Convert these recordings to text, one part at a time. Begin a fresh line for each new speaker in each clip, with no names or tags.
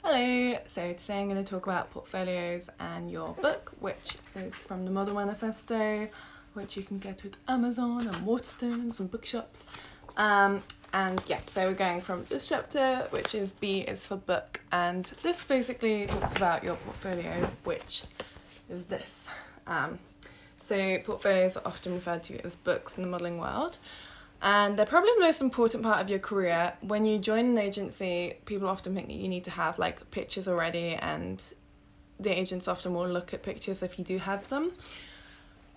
Hello, so today I'm going to talk about portfolios and your book, which is from the Model Manifesto, which you can get at Amazon and Waterstones and bookshops. And yeah, so we're going from this chapter, which is B is for book, and this basically talks about your portfolio, which is this. So portfolios are often referred to as books in the modelling world. And they're probably the most important part of your career. When you join an agency, people often think that you need to have like pictures already, and the agents often will look at pictures if you do have them.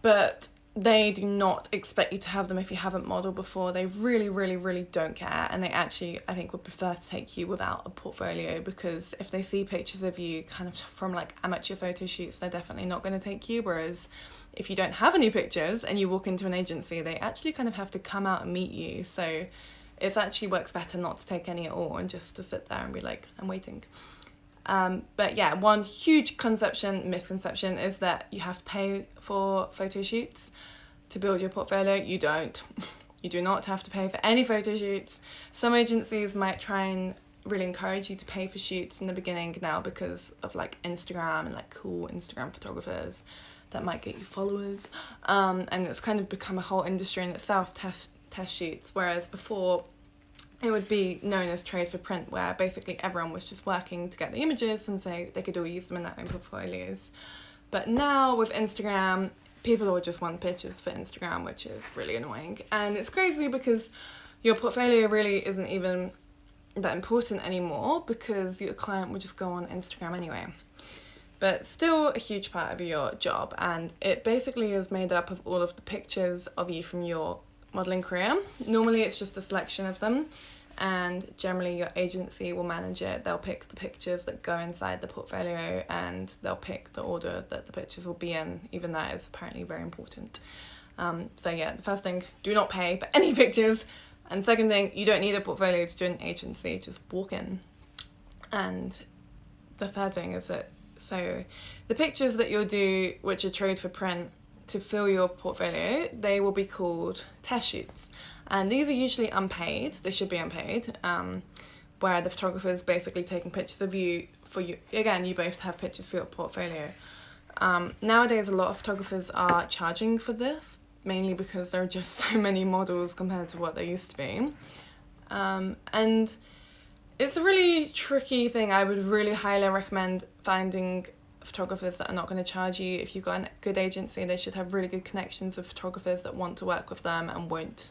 But they do not expect you to have them if you haven't modelled before. They really don't care, and they actually, I think, would prefer to take you without a portfolio, because if they see pictures of you kind of from like amateur photo shoots, they're definitely not going to take you. Whereas if you don't have any pictures and you walk into an agency, they actually kind of have to come out and meet you. So it actually works better not to take any at all and just to sit there and be like, I'm waiting. But yeah, one huge misconception is that you have to pay for photo shoots to build your portfolio. You don't. You do not have to pay for any photo shoots. Some agencies might try and really encourage you to pay for shoots in the beginning now because of like Instagram and like cool Instagram photographers that might get you followers. And it's kind of become a whole industry in itself, test shoots, whereas before it would be known as trade for print, where basically everyone was just working to get the images and so they could all use them in their own portfolios. But now with Instagram, people all just want pictures for Instagram, which is really annoying. And it's crazy because your portfolio really isn't even that important anymore, because your client would just go on Instagram anyway. But still a huge part of your job, and it basically is made up of all of the pictures of you from your modelling career. Normally it's just a selection of them, and generally your agency will manage it. They'll pick the pictures that go inside the portfolio, and they'll pick the order that the pictures will be in. Even that is apparently very important. So yeah, the first thing, do not pay for any pictures. And second thing, you don't need a portfolio to join an agency, just walk in. And the third thing is that, so the pictures that you'll do, which are trade for print, to fill your portfolio, they will be called test shoots, and these are usually unpaid. They should be unpaid, where the photographer is basically taking pictures of you for you. Again, you both have pictures for your portfolio. Nowadays a lot of photographers are charging for this, mainly because there are just so many models compared to what there used to be, and it's a really tricky thing. I would really highly recommend finding photographers that are not going to charge you. If you've got a good agency, they should have really good connections with photographers that want to work with them and won't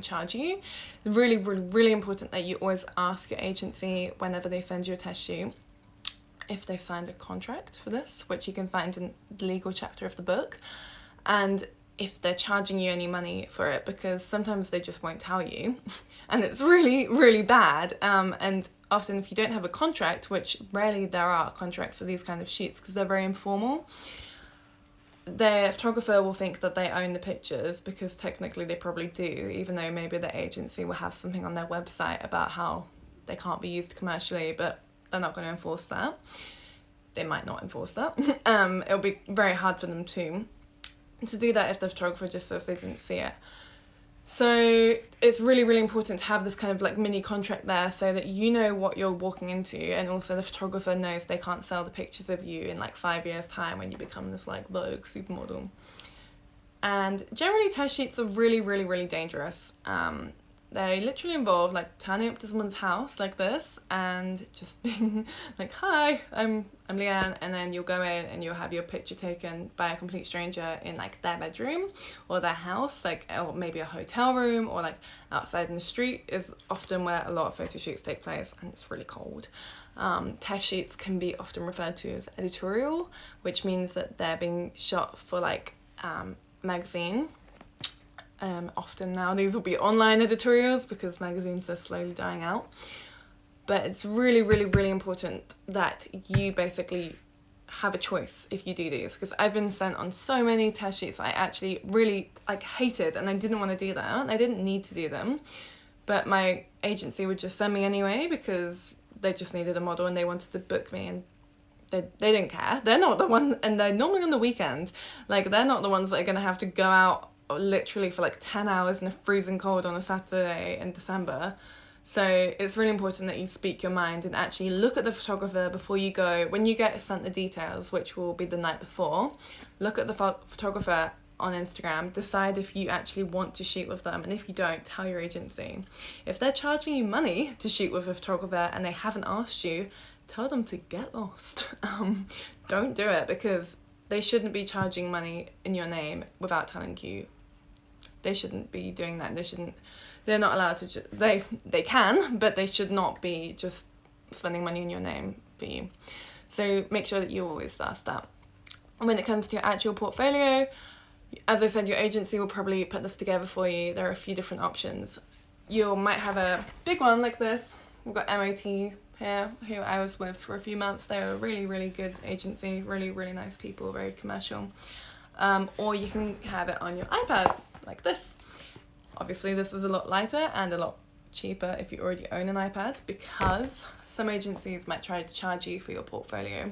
charge you. Really important that you always ask your agency whenever they send you a test shoot if they've signed a contract for this, which you can find in the legal chapter of the book, and if they're charging you any money for it, because sometimes they just won't tell you and it's really bad. And often if you don't have a contract, which rarely there are contracts for these kind of shoots because they're very informal, the photographer will think that they own the pictures, because technically they probably do, even though maybe the agency will have something on their website about how they can't be used commercially, but they're not going to enforce that. They might not enforce that. It'll be very hard for them to do that if the photographer just says they didn't see it. So it's really important to have this kind of like mini contract there, so that you know what you're walking into, and also the photographer knows they can't sell the pictures of you in like 5 years time when you become this like Vogue supermodel. And generally test sheets are really dangerous. They literally involve like turning up to someone's house like this and just being like, hi, I'm Leanne, and then you'll go in and you'll have your picture taken by a complete stranger in like their bedroom or their house, like, or maybe a hotel room, or like outside in the street is often where a lot of photo shoots take place, and it's really cold. Test shoots can be often referred to as editorial, which means that they're being shot for like magazine. Often now these will be online editorials because magazines are slowly dying out. But it's really important that you basically have a choice if you do these, because I've been sent on so many test sheets I actually really like hated, and I didn't want to do that. I didn't need to do them, but my agency would just send me anyway because they just needed a model and they wanted to book me, and they didn't care. They're not the ones, and they're normally on the weekend. Like, they're not the ones that are going to have to go out literally for like 10 hours in a freezing cold on a Saturday in December So it's really important that you speak your mind and actually look at the photographer before you go. When you get sent the details, which will be the night before, look at the photographer on Instagram, decide if you actually want to shoot with them, and if you don't, tell your agency. If they're charging you money to shoot with a photographer and they haven't asked you, tell them to get lost. Don't do it, because they shouldn't be charging money in your name without telling you. They shouldn't be doing that. They're not allowed to. They can, but they should not be just spending money in your name for you. So make sure that you always ask that. And when it comes to your actual portfolio, as I said, your agency will probably put this together for you. There are a few different options. You might have a big one like this. We've got MOT here, who I was with for a few months. They were a really, really good agency, really, really nice people, very commercial. Or you can have it on your iPad like this. Obviously, this is a lot lighter and a lot cheaper if you already own an iPad, because some agencies might try to charge you for your portfolio,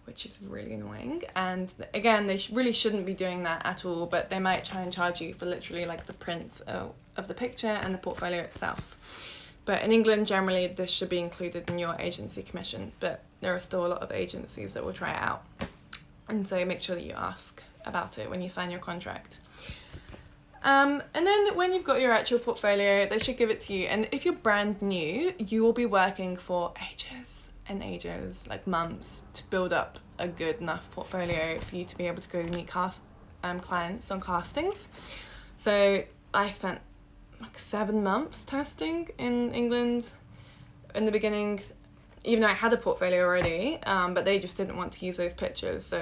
which is really annoying. And again, they really shouldn't be doing that at all, but they might try and charge you for literally like the prints of the picture and the portfolio itself. But in England, generally, this should be included in your agency commission, but there are still a lot of agencies that will try it out. And so make sure that you ask about it when you sign your contract. And then when you've got your actual portfolio, they should give it to you. And if you're brand new, you will be working for ages and ages, like months, to build up a good enough portfolio for you to be able to go meet clients on castings. So I spent like 7 months testing in England in the beginning, even though I had a portfolio already, but they just didn't want to use those pictures.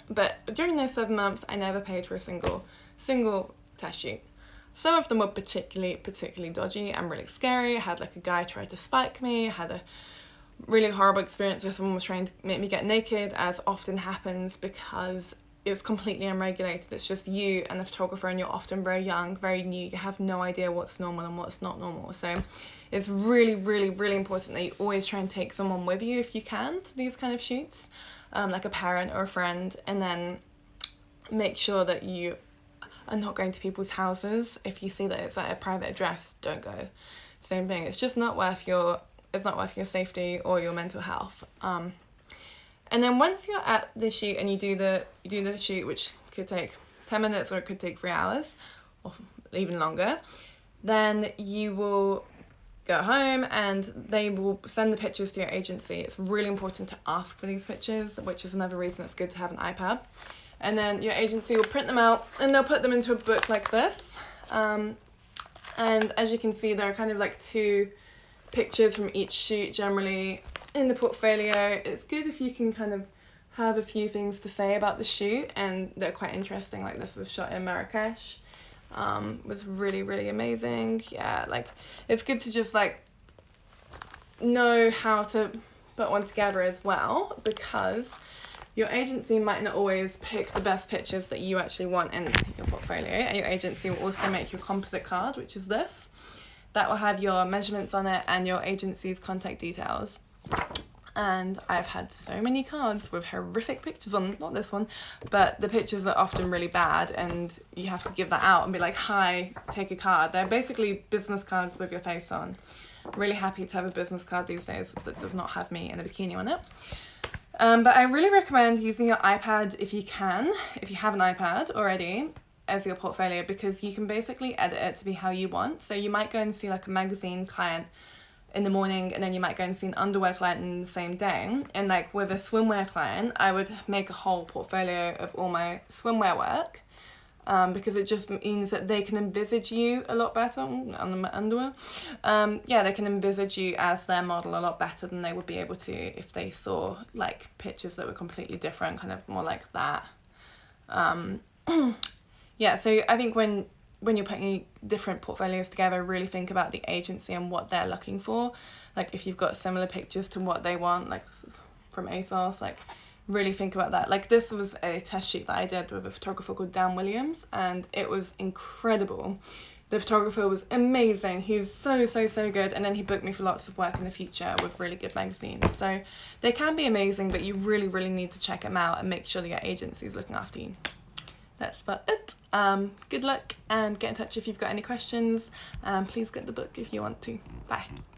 But during those 7 months, I never paid for a single test shoot. Some of them were particularly dodgy and really scary. I had like a guy try to spike me. I had a really horrible experience where someone was trying to make me get naked, as often happens because it's completely unregulated. It's just you and the photographer, and you're often very young, very new. You have no idea what's normal and what's not normal. So it's really, really, really important that you always try and take someone with you if you can to these kind of shoots, like a parent or a friend, and then make sure that you are not going to people's houses. If you see that it's at a private address, don't go. Same thing. It's just not worth your safety or your mental health. And then once you're at the shoot and you do the shoot, which could take 10 minutes or it could take 3 hours or even longer, then you will go home and they will send the pictures to your agency. It's really important to ask for these pictures, which is another reason it's good to have an iPad. And then your agency will print them out and they'll put them into a book like this. And as you can see, there are kind of like 2 pictures from each shoot generally in the portfolio. It's good if you can kind of have a few things to say about the shoot, and they're quite interesting. Like this was shot in Marrakesh. Was really, really amazing. Yeah, like it's good to just like know how to put one together as well, because your agency might not always pick the best pictures that you actually want in your portfolio, and your agency will also make your composite card, which is this. That will have your measurements on it and your agency's contact details. And I've had so many cards with horrific pictures on, not this one, but the pictures are often really bad, and you have to give that out and be like, hi, take a card. They're basically business cards with your face on. Really happy to have a business card these days that does not have me in a bikini on it. But I really recommend using your iPad if you can, if you have an iPad already, as your portfolio, because you can basically edit it to be how you want. So you might go and see like a magazine client in the morning, and then you might go and see an underwear client in the same day. And like with a swimwear client, I would make a whole portfolio of all my swimwear work, because it just means that they can envisage you a lot better on the underwear. Yeah, they can envisage you as their model a lot better than they would be able to if they saw like pictures that were completely different, kind of more like that. Yeah, so I think when you're putting different portfolios together, really think about the agency and what they're looking for. Like if you've got similar pictures to what they want, like this is from ASOS, like really think about that. Like this was a test shoot that I did with a photographer called Dan Williams, and it was incredible. The photographer was amazing. He's so good, and then he booked me for lots of work in the future with really good magazines. So they can be amazing, but you really need to check them out and make sure that your agency is looking after you. that's about it. Good luck, and get in touch if you've got any questions. Please get the book if you want to. Bye.